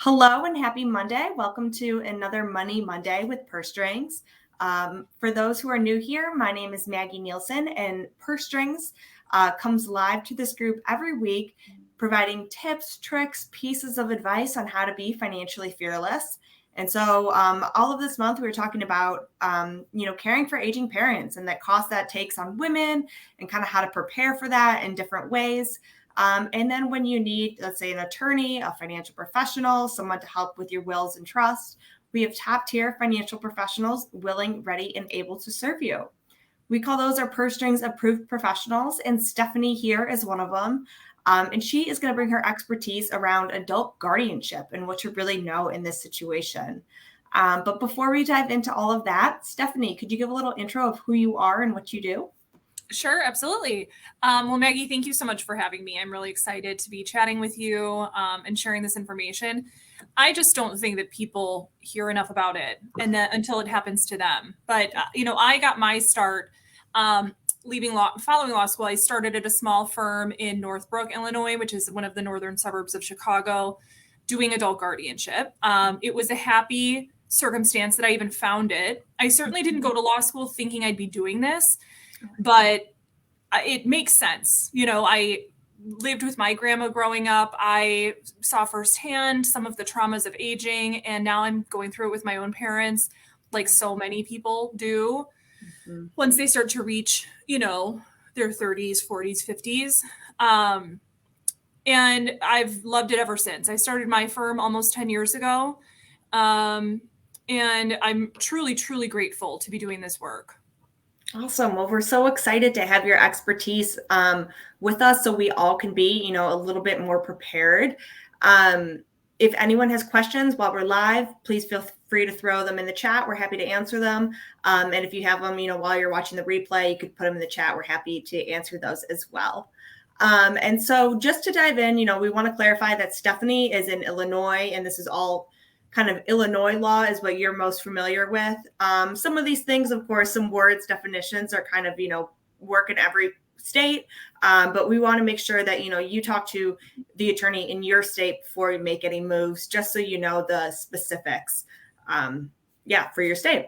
Hello and happy Monday. Welcome to another Money Monday with Purse Strings. For those who are new here, my name is Maggie Nielsen, and Purse Strings comes live to this group every week, providing tips, tricks, pieces of advice on how to be financially fearless. And so all of this month, we were talking about, caring for aging parents and that cost that takes on women and kind of how to prepare for that in different ways. And then when you need, let's say, an attorney, a financial professional, someone to help with your wills and trust, we have top tier financial professionals willing, ready, and able to serve you. We call those our Purse Strings approved professionals, and Stephanie here is one of them. And she is going to bring her expertise around adult guardianship and what to really know in this situation. But before we dive into all of that, Stephanie, could you give a little intro of who you are and what you do? Sure, absolutely. Well, Maggie, thank you so much for having me. I'm really excited to be chatting with you and sharing this information. I just don't think that people hear enough about it and that until it happens to them. But, I got my start following law school. I started at a small firm in Northbrook, Illinois, which is one of the northern suburbs of Chicago, doing adult guardianship. It was a happy circumstance that I even found it. I certainly didn't go to law school thinking I'd be doing this, but it makes sense. I lived with my grandma growing up. I saw firsthand some of the traumas of aging, and now I'm going through it with my own parents, like so many people do once they start to reach, their 30s, 40s, 50s. And I've loved it ever since. I started my firm almost 10 years ago. And I'm truly, truly grateful to be doing this work. Awesome. Well, we're so excited to have your expertise with us so we all can be, a little bit more prepared. If anyone has questions while we're live, please feel free to throw them in the chat. We're happy to answer them. And if you have them, while you're watching the replay, you could put them in the chat. We're happy to answer those as well. And so just to dive in, we want to clarify that Stephanie is in Illinois, and this is all kind of Illinois law is what you're most familiar with. Some of these things, of course, some words, definitions are kind of, work in every state. But we want to make sure that, you talk to the attorney in your state before you make any moves, just so you know the specifics, for your state.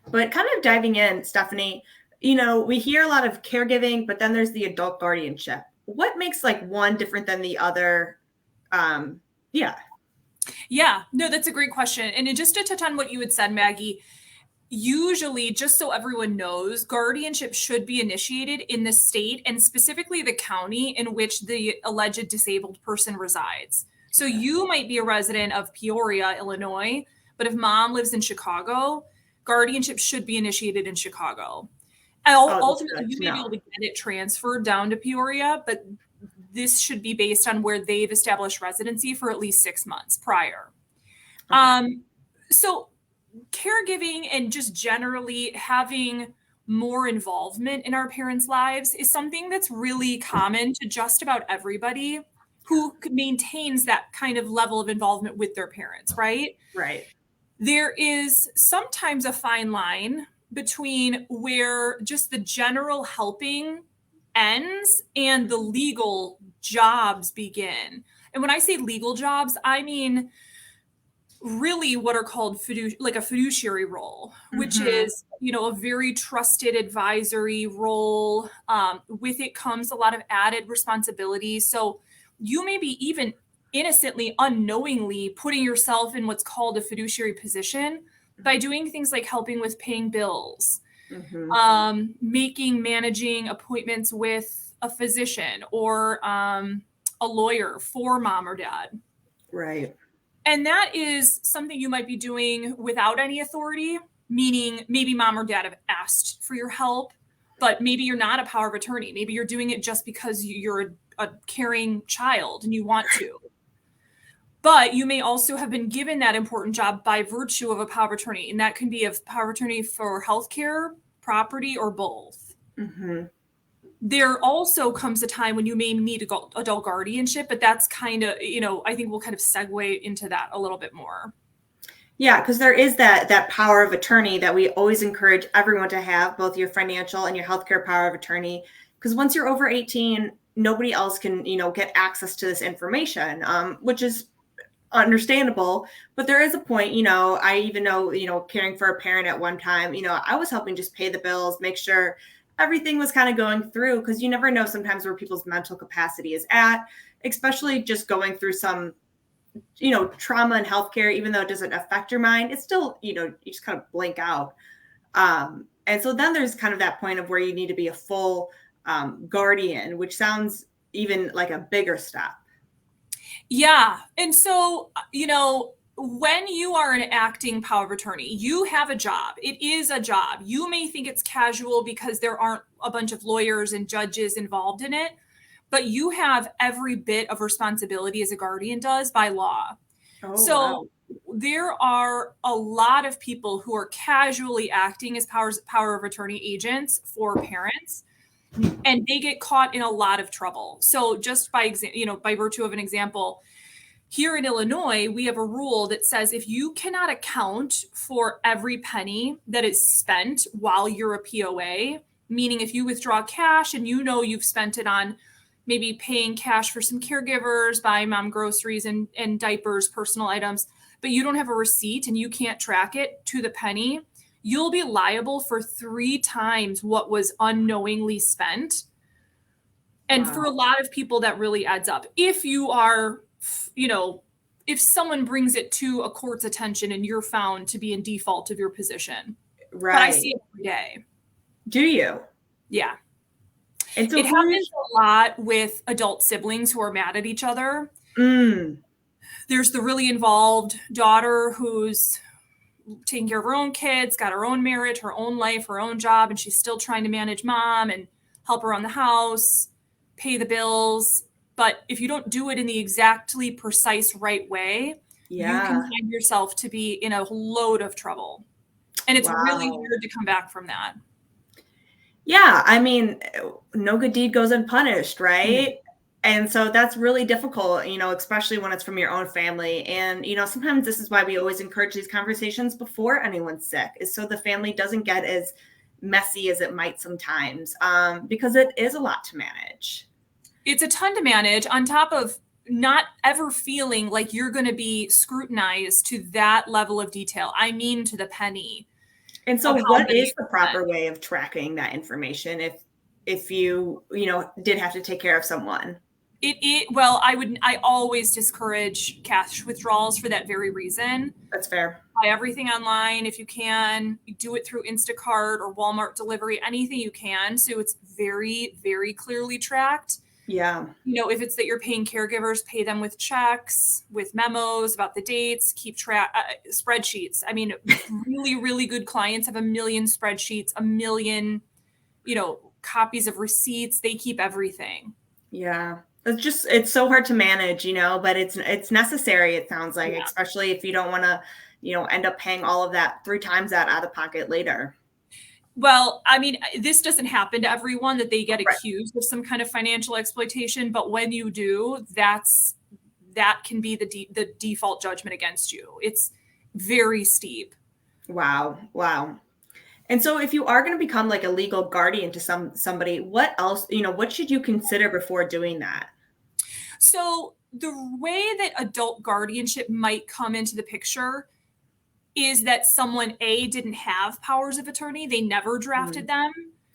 But kind of diving in, Stephanie, we hear a lot of caregiving, but then there's the adult guardianship. What makes like one different than the other? Yeah, no, that's a great question. And just to touch on what you had said, Maggie, usually, just so everyone knows, guardianship should be initiated in the state and specifically the county in which the alleged disabled person resides. So you might be a resident of Peoria, Illinois, but if mom lives in Chicago, guardianship should be initiated in Chicago. And ultimately, you may be able to get it transferred down to Peoria, but this should be based on where they've established residency for at least 6 months prior. Okay. So caregiving and just generally having more involvement in our parents' lives is something that's really common to just about everybody who maintains that kind of level of involvement with their parents, right? Right. There is sometimes a fine line between where just the general helping ends and the legal jobs begin. And when I say legal jobs, I mean really what are called a fiduciary role, which is, a very trusted advisory role. With it comes a lot of added responsibility. So you may be even innocently, unknowingly putting yourself in what's called a fiduciary position by doing things like helping with paying bills, managing appointments with a physician or a lawyer for mom or dad. Right. And that is something you might be doing without any authority, meaning maybe mom or dad have asked for your help, but maybe you're not a power of attorney. Maybe you're doing it just because you're a caring child and you want to. But you may also have been given that important job by virtue of a power of attorney, and that can be a power of attorney for healthcare, property, or both. There also comes a time when you may need adult guardianship, but that's kind of, I think we'll kind of segue into that a little bit more. Yeah, because there is that power of attorney that we always encourage everyone to have, both your financial and your healthcare power of attorney. Because once you're over 18, nobody else can, get access to this information, which is understandable, but there is a point, I even know, caring for a parent at one time, I was helping just pay the bills, make sure everything was kind of going through, because you never know sometimes where people's mental capacity is at, especially just going through some, trauma in healthcare. Even though it doesn't affect your mind, it's still, you just kind of blink out. And so then there's kind of that point of where you need to be a full guardian, which sounds even like a bigger step. Yeah. And so, when you are an acting power of attorney, you have a job. It is a job. You may think it's casual because there aren't a bunch of lawyers and judges involved in it, but you have every bit of responsibility as a guardian does by law. Oh, So wow. there are a lot of people who are casually acting as power of attorney agents for parents, and they get caught in a lot of trouble. So just by by virtue of an example, here in Illinois, we have a rule that says if you cannot account for every penny that is spent while you're a POA, meaning if you withdraw cash and you've spent it on maybe paying cash for some caregivers, buying mom groceries and diapers, personal items, but you don't have a receipt and you can't track it to the penny, you'll be liable for 3 times what was unknowingly spent. And Wow. for a lot of people, that really adds up. If you are, if someone brings it to a court's attention and you're found to be in default of your position. Right. But I see it every day. Do you? Yeah. And so it happens a lot with adult siblings who are mad at each other. There's the really involved daughter who's taking care of her own kids, got her own marriage, her own life, her own job, and she's still trying to manage mom and help her around the house, pay the bills. But if you don't do it in the exactly precise right way, you can find yourself to be in a load of trouble. And it's really hard to come back from that. Yeah, I mean, no good deed goes unpunished, right? And so that's really difficult, especially when it's from your own family. And, sometimes this is why we always encourage these conversations before anyone's sick, is so the family doesn't get as messy as it might sometimes, because it is a lot to manage. It's a ton to manage, on top of not ever feeling like you're going to be scrutinized to that level of detail. I mean, to the penny. And so what is the proper way of tracking that information if you, did have to take care of someone? Well, I always discourage cash withdrawals for that very reason. That's fair. Buy everything online if you can. Do it through Instacart or Walmart delivery, anything you can. So it's very, very clearly tracked. Yeah. If it's that you're paying caregivers, pay them with checks, with memos about the dates, keep track, spreadsheets. I mean, really, really good clients have 1 million spreadsheets, 1 million, copies of receipts. They keep everything. Yeah. It's so hard to manage, but it's necessary. It sounds like, especially if you don't want to, end up paying all of that 3 times that out of pocket later. Well, I mean, this doesn't happen to everyone that they get accused of some kind of financial exploitation, but when you do, that can be the default judgment against you. It's very steep. Wow. And so if you are going to become like a legal guardian to somebody, what else, what should you consider before doing that? So the way that adult guardianship might come into the picture is that someone didn't have powers of attorney. They never drafted them.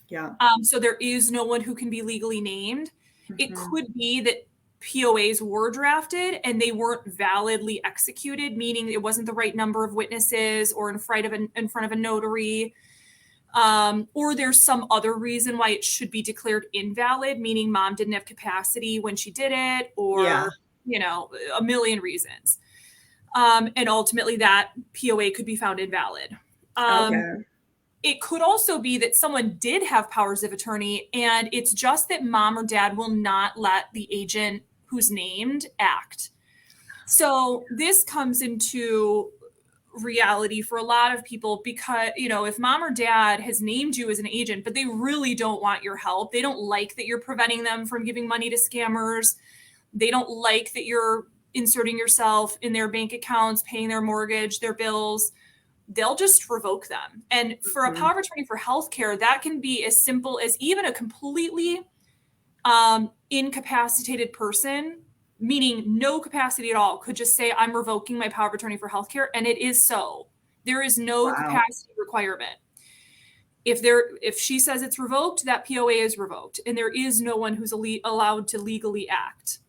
Yeah. So there is no one who can be legally named. It could be that POAs were drafted and they weren't validly executed, meaning it wasn't the right number of witnesses or in front of a notary. Or there's some other reason why it should be declared invalid, meaning mom didn't have capacity when she did it, or, a million reasons. And ultimately that POA could be found invalid. It could also be that someone did have powers of attorney and it's just that mom or dad will not let the agent who's named act. So this comes into reality for a lot of people because, if mom or dad has named you as an agent, but they really don't want your help, they don't like that you're preventing them from giving money to scammers, they don't like that you're inserting yourself in their bank accounts, paying their mortgage, their bills, they'll just revoke them. And for a power of attorney for healthcare, that can be as simple as even a completely incapacitated person meaning no capacity at all, could just say, I'm revoking my power of attorney for healthcare. And it is so. There is no Wow. capacity requirement. If she says it's revoked, that POA is revoked, and there is no one who's allowed to legally act.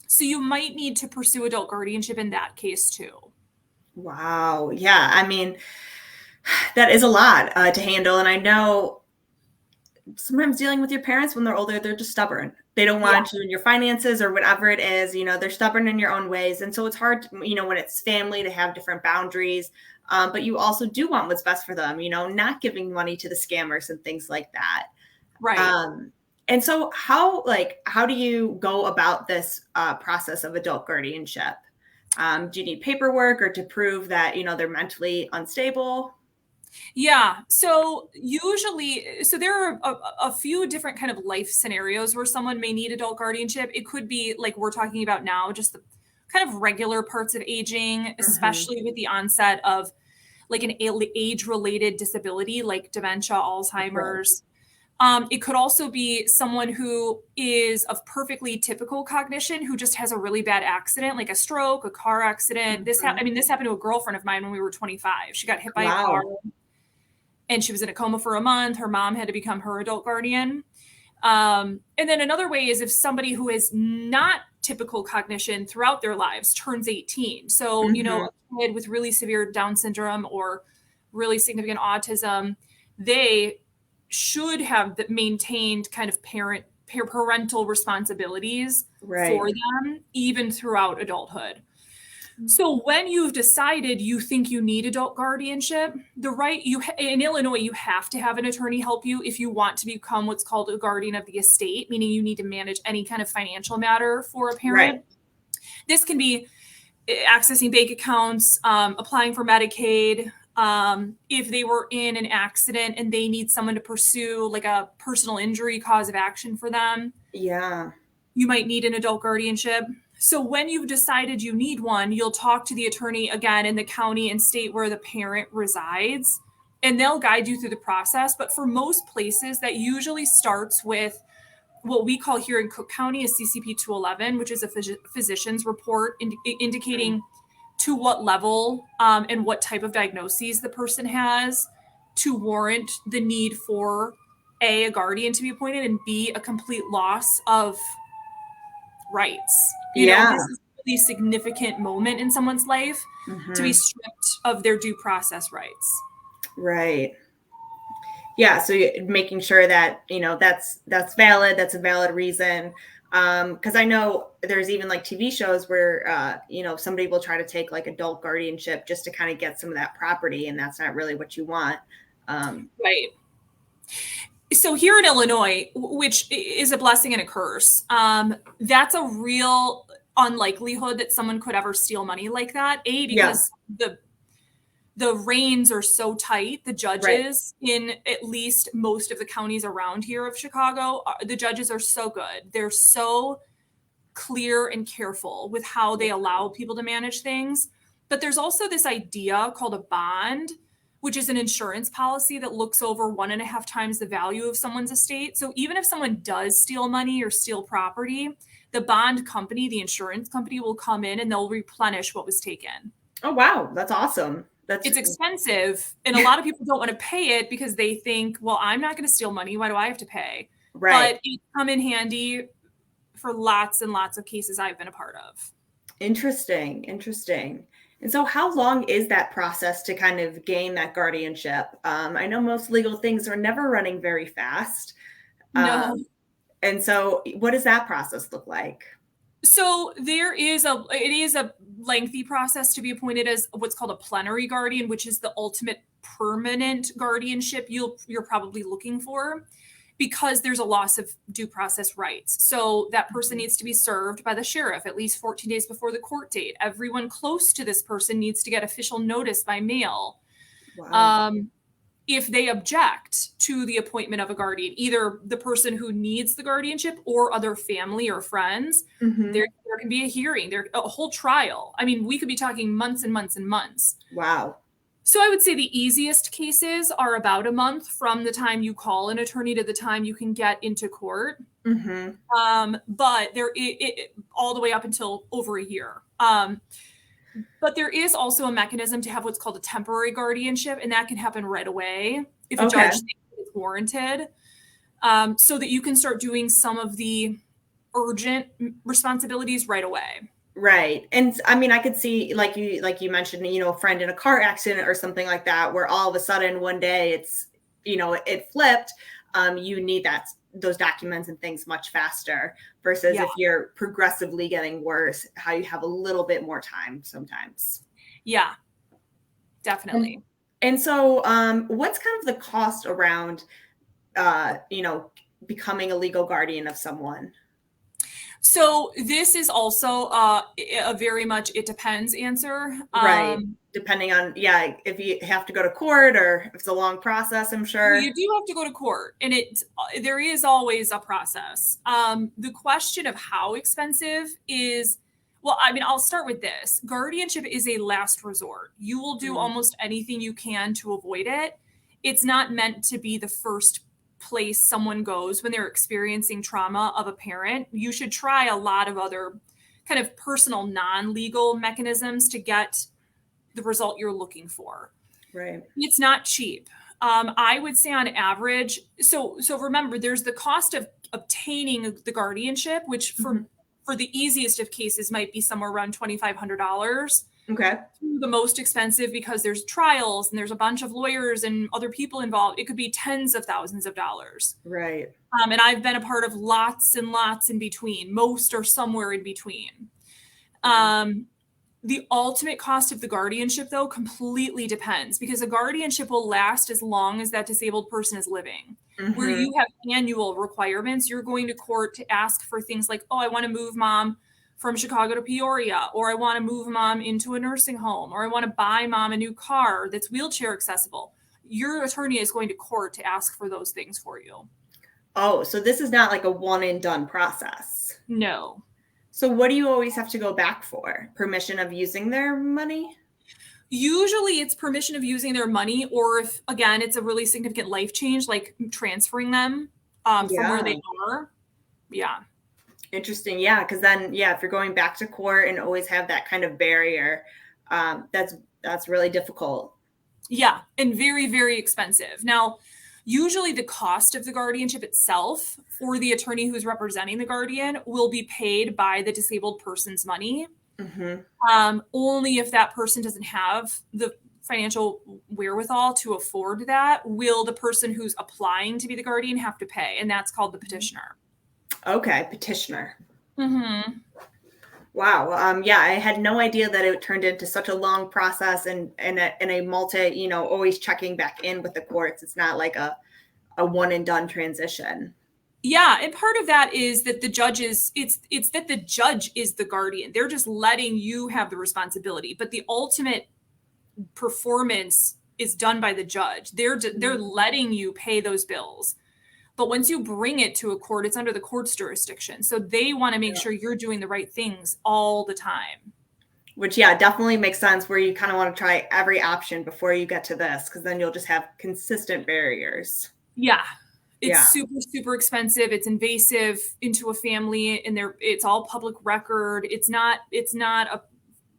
So you might need to pursue adult guardianship in that case too. Wow. Yeah. I mean, that is a lot to handle. And I know sometimes dealing with your parents when they're older, they're just stubborn. They don't want you in your finances or whatever it is, they're stubborn in your own ways. And so it's hard, when it's family, to have different boundaries. But you also do want what's best for them, not giving money to the scammers and things like that. Right. And so how do you go about this process of adult guardianship? Do you need paperwork or to prove that, they're mentally unstable? Yeah. So there are a few different kind of life scenarios where someone may need adult guardianship. It could be like we're talking about now, just the kind of regular parts of aging, especially with the onset of like an age-related disability like dementia, Alzheimer's. It could also be someone who is of perfectly typical cognition, who just has a really bad accident, like a stroke, a car accident. This happened to a girlfriend of mine when we were 25. She got hit by a car and she was in a coma for a month. Her mom had to become her adult guardian. And then another way is if somebody who is not typical cognition throughout their lives turns 18. So, a kid with really severe Down syndrome or really significant autism, they should have maintained kind of parental responsibilities for them, even throughout adulthood. So when you've decided you think you need adult guardianship, in Illinois, you have to have an attorney help you if you want to become what's called a guardian of the estate, meaning you need to manage any kind of financial matter for a parent. Right. This can be accessing bank accounts, applying for Medicaid, if they were in an accident and they need someone to pursue like a personal injury cause of action for them. Yeah. You might need an adult guardianship. So when you've decided you need one, you'll talk to the attorney again in the county and state where the parent resides, and they'll guide you through the process. But for most places, that usually starts with what we call here in Cook County a CCP 211, which is a physician's report indicating to what level and what type of diagnoses the person has to warrant the need for A, a guardian to be appointed, and B, a complete loss of rights. This is a really significant moment in someone's life to be stripped of their due process rights. Right. Yeah. So making sure that, that's valid. That's a valid reason. Because I know there's even like TV shows where, somebody will try to take like adult guardianship just to kind of get some of that property. And that's not really what you want. Right. So here in Illinois, which is a blessing and a curse, that's a real unlikelihood that someone could ever steal money like that. Because the reins are so tight. The judges in at least most of the counties around here of Chicago, the judges are so good. They're so clear and careful with how they allow people to manage things. But there's also this idea called a bond, which is an insurance policy that looks over 1.5 times the value of someone's estate. So even if someone does steal money or steal property, the bond company, the insurance company, will come in and they'll replenish what was taken. Oh, wow. That's awesome. It's expensive. And a lot of people don't want to pay it because they think, well, I'm not going to steal money. Why do I have to pay? Right. But it come in handy for lots and lots of cases I've been a part of. Interesting. And so how long is that process to kind of gain that guardianship? I know most legal things are never running very fast. No. And so what does that process look like? So it is a lengthy process to be appointed as what's called a plenary guardian, which is the ultimate permanent guardianship you're probably looking for, because there's a loss of due process rights. So that person needs to be served by the sheriff at least 14 days before the court date. Everyone close to this person needs to get official notice by mail. Wow. If they object to the appointment of a guardian, either the person who needs the guardianship or other family or friends, there can be a hearing, a whole trial. I mean, we could be talking months and months and months. Wow. So I would say the easiest cases are about a month from the time you call an attorney to the time you can get into court. Mm-hmm. But it all the way up until over a year. But there is also a mechanism to have what's called a temporary guardianship, and that can happen right away if a Okay. judge thinks it's warranted, so that you can start doing some of the urgent responsibilities right away. Right. And I mean, I could see, like you mentioned, a friend in a car accident or something like that, where all of a sudden one day it flipped. You need those documents and things much faster versus Yeah. if you're progressively getting worse, how you have a little bit more time sometimes. Yeah, definitely. And so, what's kind of the cost around, becoming a legal guardian of someone? So this is also a very much it depends answer. Right. Depending on, yeah, if you have to go to court or if it's a long process, I'm Well, sure. you do have to go to court, and there is always a process. The question of how expensive is, well, I mean, I'll start with this. Guardianship is a last resort. You will do Mm. almost anything you can to avoid it. It's not meant to be the first place someone goes when they're experiencing trauma of a parent. You should try a lot of other kind of personal non-legal mechanisms to get the result you're looking for. Right. It's not cheap. I would say on average, so remember, there's the cost of obtaining the guardianship, which for the easiest of cases might be somewhere around $2,500. Okay. The most expensive, because there's trials and there's a bunch of lawyers and other people involved, it could be tens of thousands of dollars. Right. And I've been a part of lots and lots in between. Most are somewhere in between. The ultimate cost of the guardianship, though, completely depends, because a guardianship will last as long as that disabled person is living. Where you have annual requirements, you're going to court to ask for things like, oh, I want to move mom from Chicago to Peoria, or I want to move mom into a nursing home, or I want to buy mom a new car that's wheelchair accessible. Your attorney is going to court to ask for those things for you. Oh, so this is not like a one and done process. No. So what do you always have to go back for? Permission of using their money? Usually it's permission of using their money, or if, again, it's a really significant life change, like transferring them from where they are. Yeah. Interesting. Yeah. Because then, yeah, if you're going back to court and always have that kind of barrier, that's really difficult. Yeah. And very, very expensive. Now, usually the cost of the guardianship itself for the attorney who's representing the guardian will be paid by the disabled person's money. Only if that person doesn't have the financial wherewithal to afford that will the person who's applying to be the guardian have to pay. And that's called the petitioner. Okay. Petitioner. Wow. Yeah, I had no idea that it turned into such a long process and a multi, always checking back in with the courts. It's not like a one and done transition. Yeah, and part of that is that the judge is it's that the judge is the guardian. They're just letting you have the responsibility, but the ultimate performance is done by the judge. They're letting you pay those bills. But once you bring it to a court, it's under the court's jurisdiction. So they want to make sure you're doing the right things all the time. Which, yeah, definitely makes sense, where you kind of want to try every option before you get to this, because then you'll just have consistent barriers. Yeah. It's super, super expensive. It's invasive into a family, and it's all public record. It's not a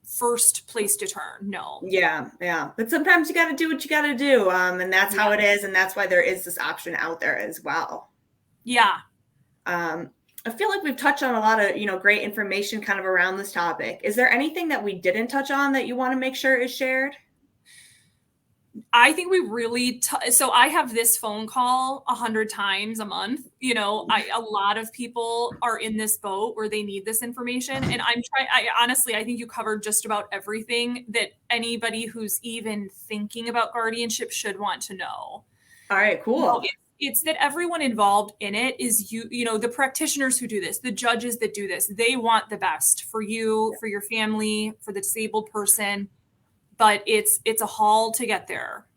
first place to turn. No. Yeah. But sometimes you got to do what you got to do. And that's how it is. And that's why there is this option out there as well. Yeah. I feel like we've touched on a lot of, great information kind of around this topic. Is there anything that we didn't touch on that you want to make sure is shared? I think we really, so I have this phone call 100 times a month. A lot of people are in this boat where they need this information. And honestly, I think you covered just about everything that anybody who's even thinking about guardianship should want to know. All right, cool. It's that everyone involved in it is the practitioners who do this, the judges that do this, they want the best for you, for your family, for the disabled person. But it's a haul to get there.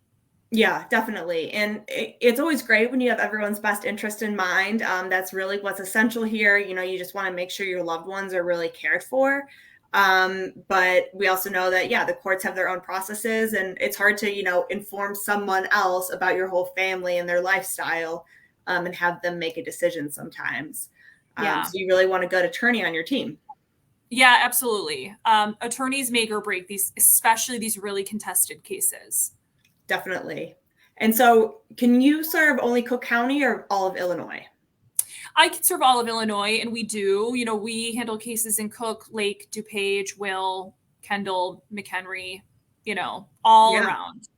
Yeah, definitely. And it's always great when you have everyone's best interest in mind. That's really what's essential here. You just want to make sure your loved ones are really cared for. But we also know that, the courts have their own processes, and it's hard to, inform someone else about your whole family and their lifestyle, and have them make a decision sometimes. Yeah. So you really want a good attorney on your team. Yeah, absolutely. Attorneys make or break these, especially these really contested cases. Definitely. And so can you serve only Cook County or all of Illinois? I can serve all of Illinois, and we do. You know, we handle cases in Cook, Lake, DuPage, Will, Kendall, McHenry, you know, all Yeah, around.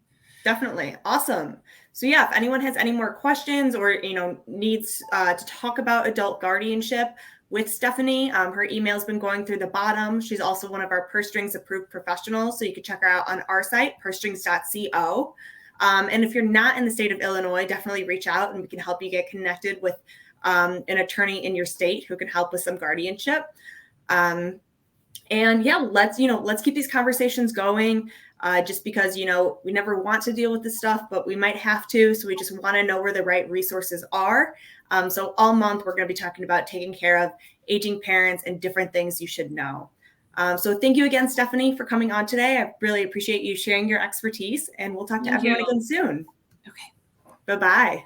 definitely. Awesome. So yeah, if anyone has any more questions or, needs to talk about adult guardianship with Stephanie, her email's been going through the bottom. She's also one of our Purse Strings approved professionals. So you can check her out on our site, pursestrings.co. And if you're not in the state of Illinois, definitely reach out and we can help you get connected with an attorney in your state who can help with some guardianship. And yeah, let's keep these conversations going. Just because, we never want to deal with this stuff, but we might have to. So we just want to know where the right resources are. So all month, we're going to be talking about taking care of aging parents and different things you should know. So thank you again, Stephanie, for coming on today. I really appreciate you sharing your expertise, and we'll talk to everyone again soon. Okay. Bye-bye.